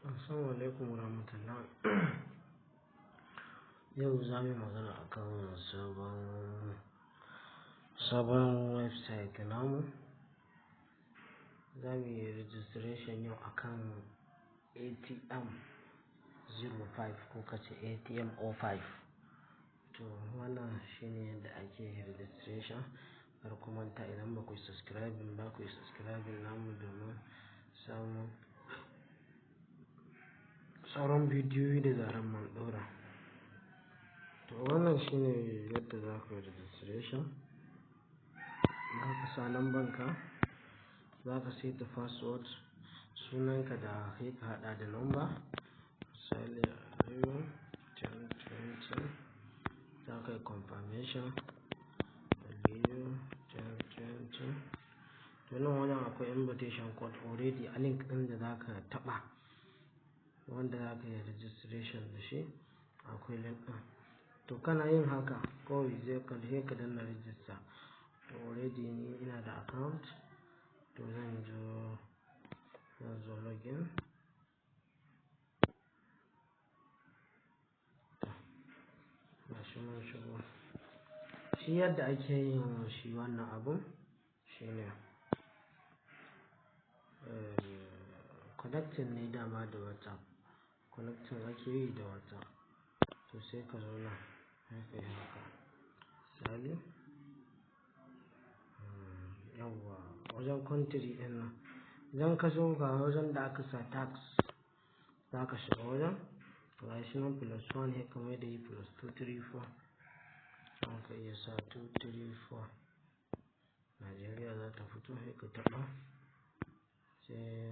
Assalamu alaikum warahmatullah. Yau za mu yi magana akan sabon website namu. Za mu yi registration yau akan ATM 05 ko kace ATM 05. To wannan shine yadda ake registration. Kar ku manta idan ba ku yi subscribing ba, ku yi subscribing namu domin samun sauran bidiyoyi da zaran mun ɗora. To wannan shine yadda za ku yi registration. Za ka sa lambanka, za ka seta password, sunanka da kai ka haɗa da number. Misali Aliyu 1020, za ka yi confirmation Aliyu 1020. To nan wajen akwai invitation code already a link ɗin da za ka taɓa wanda za ka yi registration da shi. Akwai link ɗin. To kana yin haka kawai sai ka danna register. To already ni ina da account. To zan zo login. Gashi mun shigo. Shi yadda ake yin shi wannan abun shine connecting ne dama da WhatsApp. Connecting ake yi da WhatsApp. To sai ka zo nan sai ka yi haka. Misali yawwa wajen country ɗin nan. Idan ka zo ga wajen da aka sa tax, za ka shiga wajen. Gashi nan +1 sai ka mai da shi +234. Za ka iya sa 234. Najeriya za ta fito sai ka taɓa. Sai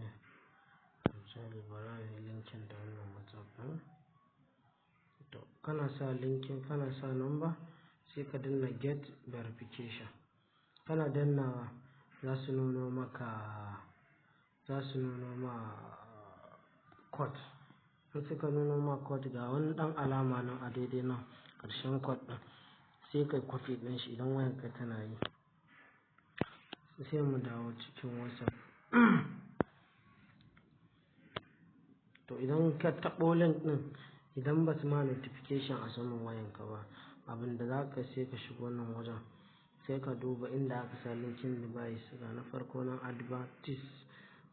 misali bara yi linkin da wannan WhatsApp ɗin. To kana sa linkin, kana sa number sai ka danna get verification. Kana dannawa za su nuno ma code. In suka nuno ma code ga wani ɗan alama nan a daidai nan ƙarshen code ɗin. Sai ka yi copy ɗin shi idan wayarka tana yi. Sai mu dawo cikin WhatsApp. To idan ka taɓo link ɗin, idan ba su ma notification a saman wayanka ba, abin da za ka sai ka shigo nan wajen. Sai ka duba inda aka sa linking device ga na farko nan advertise,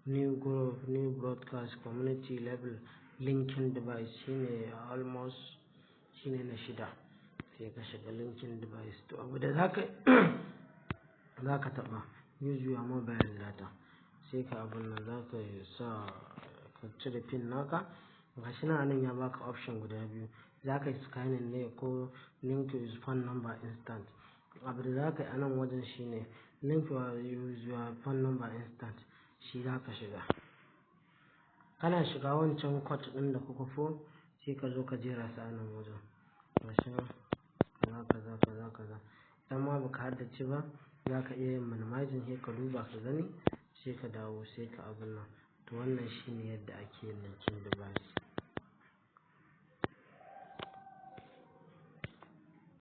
new group, new broadcast, community level, linking device shine almost shine na 6. Sai ka shiga linking device. To abu da za ka taɓa use your mobile data. Sai ka abun nan za ka sa ka cire pin naka. Gashi nan ya baka option guda biyu. Za ka yi scanning ne ko link with phone number instant. Abu da za ka yi a nan wajen shine link with your phone number instant. Shi za ka shiga. Kana shiga wancan code ɗin da kuka fo sai ka zo ka jera su a nan wajen. Gashi nan kaza. Idan ma baka haddace ba, za ka iya yin minimizing sai ka duba ka gani sai ka dawo sai ka abun nan. To wannan shine yadda ake linking device.